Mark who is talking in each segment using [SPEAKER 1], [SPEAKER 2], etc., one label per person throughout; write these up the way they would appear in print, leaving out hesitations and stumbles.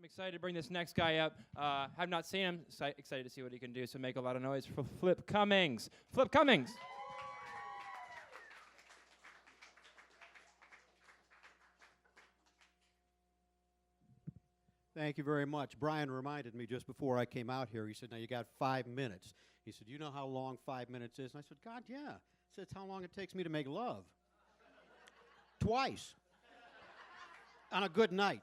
[SPEAKER 1] excited to bring this next guy up. Have not seen him. Excited to see what he can do. So make a lot of noise for Flip Cummings. Flip Cummings.
[SPEAKER 2] Thank you very much. Brian reminded me just before I came out here, he said, now you got 5 minutes. He said, you know how long 5 minutes is? And I said, God, yeah. He said, it's how long it takes me to make love. Twice. On a good night.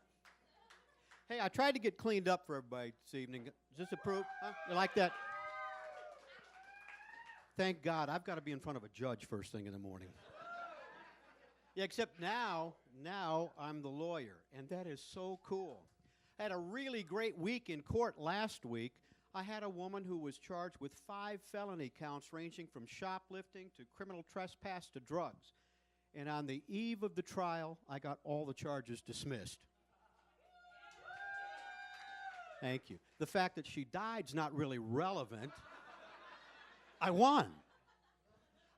[SPEAKER 2] Hey, I tried to get cleaned up for everybody this evening. Is this approved? Huh? You like that? Thank God. I've got to be in front of a judge first thing in the morning. Yeah, except now I'm the lawyer, and that is so cool. I had a really great week in court last week. I had a woman who was charged with 5 felony counts ranging from shoplifting to criminal trespass to drugs. And on the eve of the trial, I got all the charges dismissed. Thank you. The fact that she died's not really relevant. I won.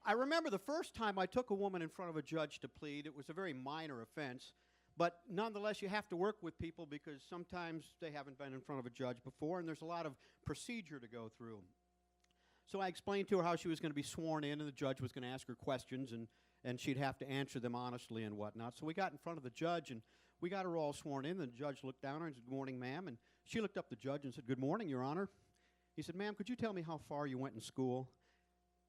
[SPEAKER 2] I remember the first time I took a woman in front of a judge to plead. It was a very minor offense. But nonetheless, you have to work with people because sometimes they haven't been in front of a judge before, and there's a lot of procedure to go through. So I explained to her how she was going to be sworn in, and the judge was going to ask her questions, and she'd have to answer them honestly and whatnot. So we got in front of the judge, and we got her all sworn in. The judge looked down at her and said, "Good morning, ma'am." And she looked up at the judge and said, "Good morning, Your Honor." He said, "Ma'am, could you tell me how far you went in school?"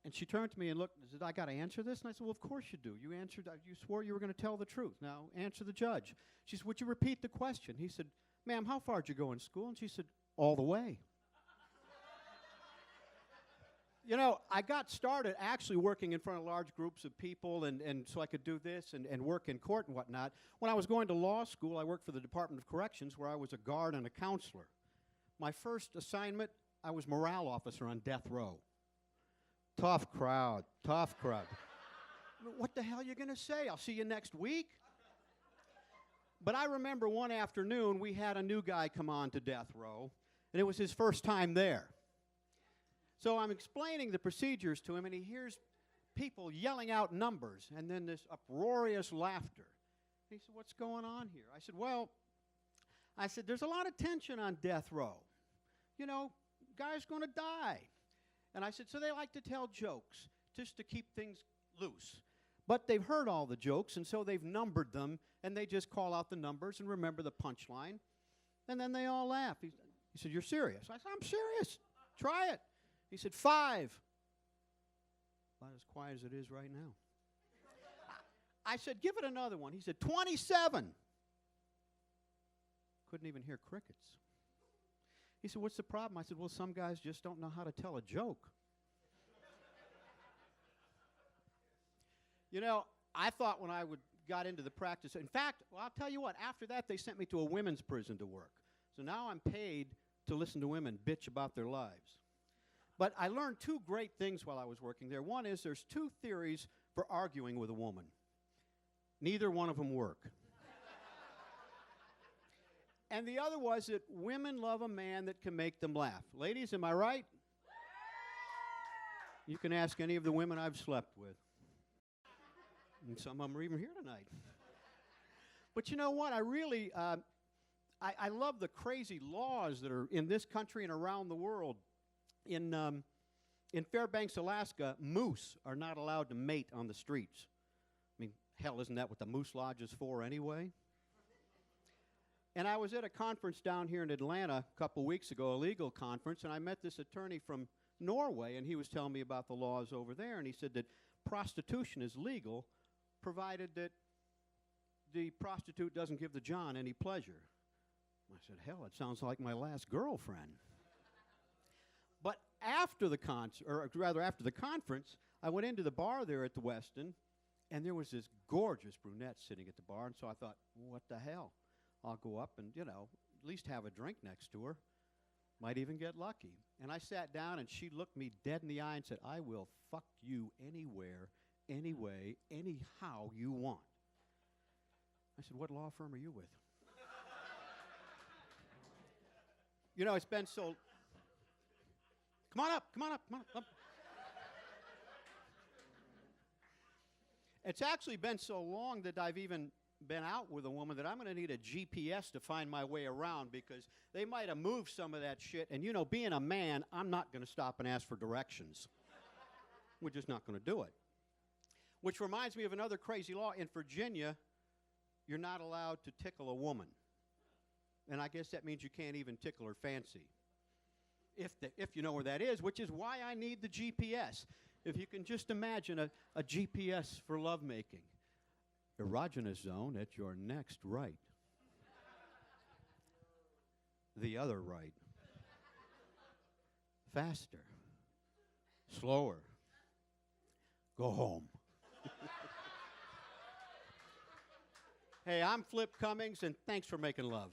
[SPEAKER 2] And she turned to me and looked and said, "I got to answer this?" And I said, "Well, of course you do. You swore you were going to tell the truth. Now answer the judge." She said, "Would you repeat the question?" He said, "Ma'am, how far did you go in school?" And she said, "All the way." You know, I got started actually working in front of large groups of people, and so I could do this and work in court and whatnot. When I was going to law school, I worked for the Department of Corrections, where I was a guard and a counselor. My first assignment, I was morale officer on death row. Tough crowd, tough crowd. What the hell are you going to say? I'll see you next week? But I remember one afternoon we had a new guy come on to death row, and it was his first time there. So I'm explaining the procedures to him, and he hears people yelling out numbers, and then this uproarious laughter. He said, "What's going on here?" I said, "Well," "there's a lot of tension on death row. You know, guy's going to die." And I said, "So they like to tell jokes just to keep things loose. But they've heard all the jokes, and so they've numbered them, and they just call out the numbers and remember the punchline. And then they all laugh." He said, "You're serious?" I said, "I'm serious. Try it." He said, 5. About as quiet as it is right now. I said, "Give it another one." He said, 27. Couldn't even hear crickets. He said, "What's the problem?" I said, "Well, some guys just don't know how to tell a joke." You know, I thought when I got into the practice, in fact, well, I'll tell you what, after that they sent me to a women's prison to work. So now I'm paid to listen to women bitch about their lives. But I learned 2 great things while I was working there. One is there's 2 theories for arguing with a woman. Neither one of them work. And the other was that women love a man that can make them laugh. Ladies, am I right? You can ask any of the women I've slept with. And some of them are even here tonight. But you know what? I really, I love the crazy laws that are in this country and around the world. In Fairbanks, Alaska, moose are not allowed to mate on the streets. I mean, hell, isn't that what the Moose Lodge is for anyway? And I was at a conference down here in Atlanta a couple weeks ago, a legal conference, and I met this attorney from Norway, and he was telling me about the laws over there, and he said that prostitution is legal, provided that the prostitute doesn't give the John any pleasure. I said, "Hell, it sounds like my last girlfriend." But after the after the conference, I went into the bar there at the Westin, and there was this gorgeous brunette sitting at the bar, and so I thought, what the hell? I'll go up and, at least have a drink next to her. Might even get lucky. And I sat down, and she looked me dead in the eye and said, "I will fuck you anywhere, anyway, anyhow you want." I said, "What law firm are you with?" It's been so... Come on up. It's actually been so long that I've even been out with a woman that I'm going to need a GPS to find my way around because they might have moved some of that shit. And, you know, being a man, I'm not going to stop and ask for directions. We're just not going to do it. Which reminds me of another crazy law. In Virginia, you're not allowed to tickle a woman. And I guess that means you can't even tickle her fancy. If you know where that is, which is why I need the GPS. If you can just imagine a GPS for lovemaking. Erogenous zone at your next right. The other right. Faster. Slower. Go home. Hey, I'm Flip Cummings, and thanks for making love.